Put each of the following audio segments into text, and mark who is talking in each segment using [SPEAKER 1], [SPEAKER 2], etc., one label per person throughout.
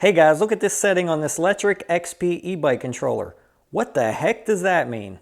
[SPEAKER 1] Hey guys, look at this setting on this Lectric XP E-bike controller. What the heck does that mean?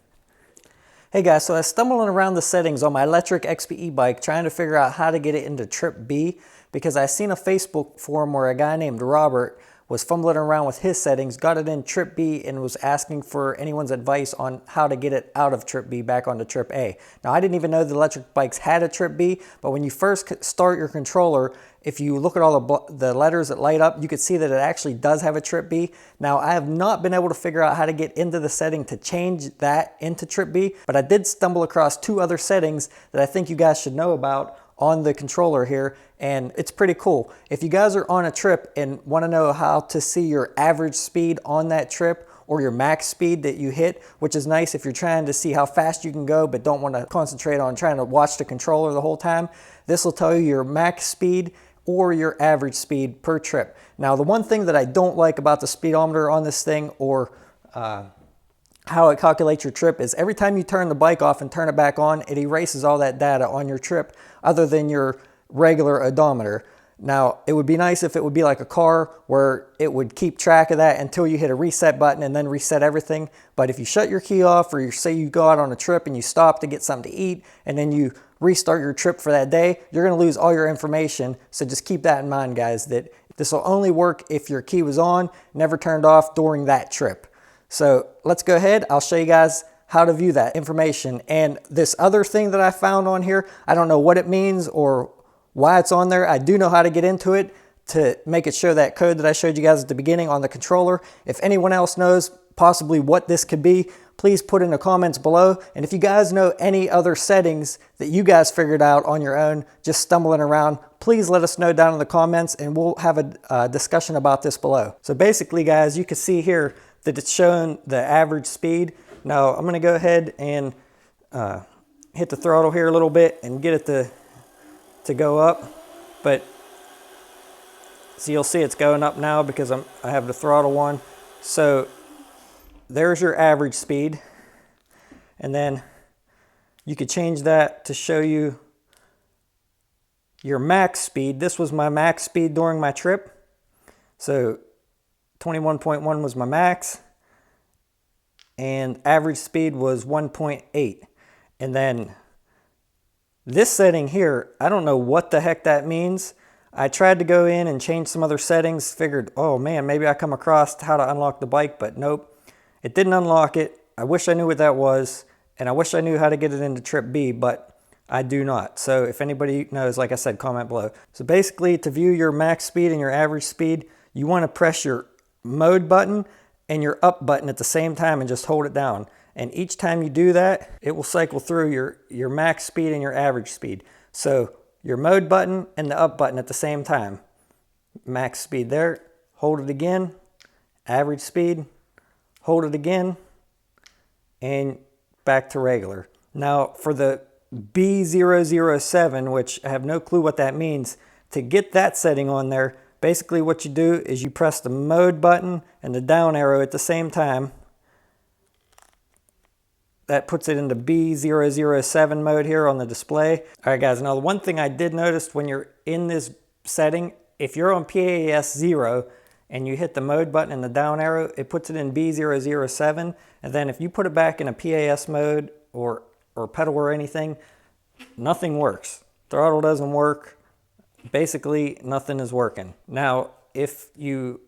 [SPEAKER 1] Hey guys, so I was stumbling around the settings on my Lectric XP E-bike trying to figure out how to get it into Trip B because I seen a Facebook forum where a guy named Robert was fumbling around with his settings, got it in Trip B, and was asking for anyone's advice on how to get it out of Trip B back onto Trip A. Now, I didn't even know the electric bikes had a Trip B, but when you first start your controller, if you look at all the letters that light up, you can see that it actually does have a Trip B. Now, I have not been able to figure out how to get into the setting to change that into Trip B, but I did stumble across two other settings that I think you guys should know about on the controller here, and it's pretty cool. If you guys are on a trip and want to know how to see your average speed on that trip or your max speed that you hit, which is nice if you're trying to see how fast you can go but don't want to concentrate on trying to watch the controller the whole time, this will tell you your max speed or your average speed per trip. Now, the one thing that I don't like about the speedometer on this thing, or how it calculates your trip, is every time you turn the bike off and turn it back on, it erases all that data on your trip other than your regular odometer. Now, it would be nice if it would be like a car where it would keep track of that until you hit a reset button and then reset everything. But if you shut your key off, or you say you go out on a trip and you stop to get something to eat and then you restart your trip for that day, you're going to lose all your information. So just keep that in mind, guys, that this will only work if your key was on, never turned off during that trip. So let's go ahead. I'll show you guys how to view that information. And this other thing that I found on here, I don't know what it means or why it's on there. I do know how to get into it to make it show that code that I showed you guys at the beginning on the controller. If anyone else knows possibly what this could be, please put in the comments below. And if you guys know any other settings that you guys figured out on your own, just stumbling around, please let us know down in the comments and we'll have a discussion about this below. So basically, guys, you can see here that it's showing the average speed. Now I'm going to go ahead and hit the throttle here a little bit and get it to go up. But so you'll see it's going up now because I have the throttle on. So there's your average speed. And then you could change that to show you your max speed. This was my max speed during my trip. So 21.1 was my max, and average speed was 1.8. And then this setting here, I don't know what the heck that means. I tried to go in and change some other settings, figured, oh man, maybe I come across how to unlock the bike, but nope, it didn't unlock it. I wish I knew what that was, and I wish I knew how to get it into Trip B, but I do not. So if anybody knows, like I said, comment below. So basically, to view your max speed and your average speed, you want to press your mode button and your up button at the same time and just hold it down. And each time you do that, it will cycle through your max speed and your average speed. So your mode button and the up button at the same time. Max speed there, hold it again, average speed, hold it again, and back to regular. Now for the B007, which I have no clue what that means, to get that setting on there, basically what you do is you press the mode button and the down arrow at the same time. That puts it into B007 mode here on the display. All right, guys, now the one thing I did notice when you're in this setting, if you're on PAS 0 and you hit the mode button and the down arrow, it puts it in B007. And then if you put it back in a PAS mode or pedal or anything, nothing works. Throttle doesn't work. Basically, nothing is working. Now, if you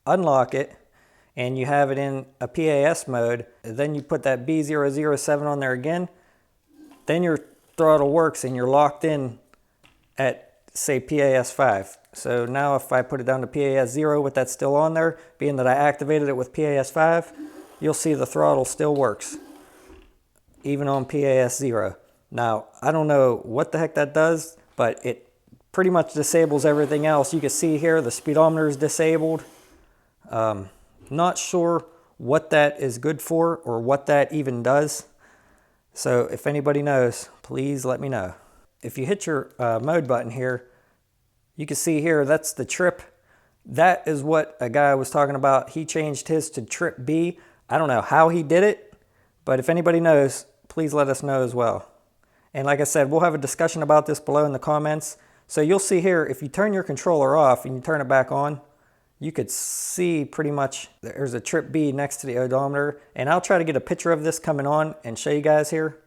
[SPEAKER 1] unlock it and you have it in a PAS mode, then you put that B007 on there again, then your throttle works and you're locked in at, say, PAS 5. So now if I put it down to PAS 0 with that still on there, being that I activated it with PAS 5, you'll see the throttle still works, even on PAS 0. Now, I don't know what the heck that does, but it pretty much disables everything else. You can see here the speedometer is disabled. Not sure what that is good for or what that even does. So if anybody knows, please let me know. If you hit your mode button here, you can see here that's the trip. That is what a guy was talking about. He changed his to Trip B. I don't know how he did it, but if anybody knows, please let us know as well. And like I said, we'll have a discussion about this below in the comments. So you'll see here, if you turn your controller off and you turn it back on, you could see pretty much there's a trip B next to the odometer, and I'll try to get a picture of this coming on and show you guys here.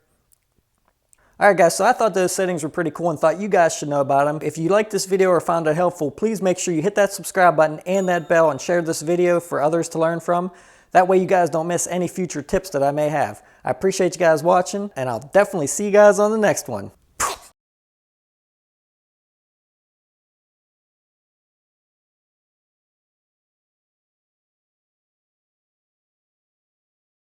[SPEAKER 1] Alright guys, so I thought those settings were pretty cool and thought you guys should know about them. If you liked this video or found it helpful, please make sure you hit that subscribe button and that bell and share this video for others to learn from. That way you guys don't miss any future tips that I may have. I appreciate you guys watching, and I'll definitely see you guys on the next one.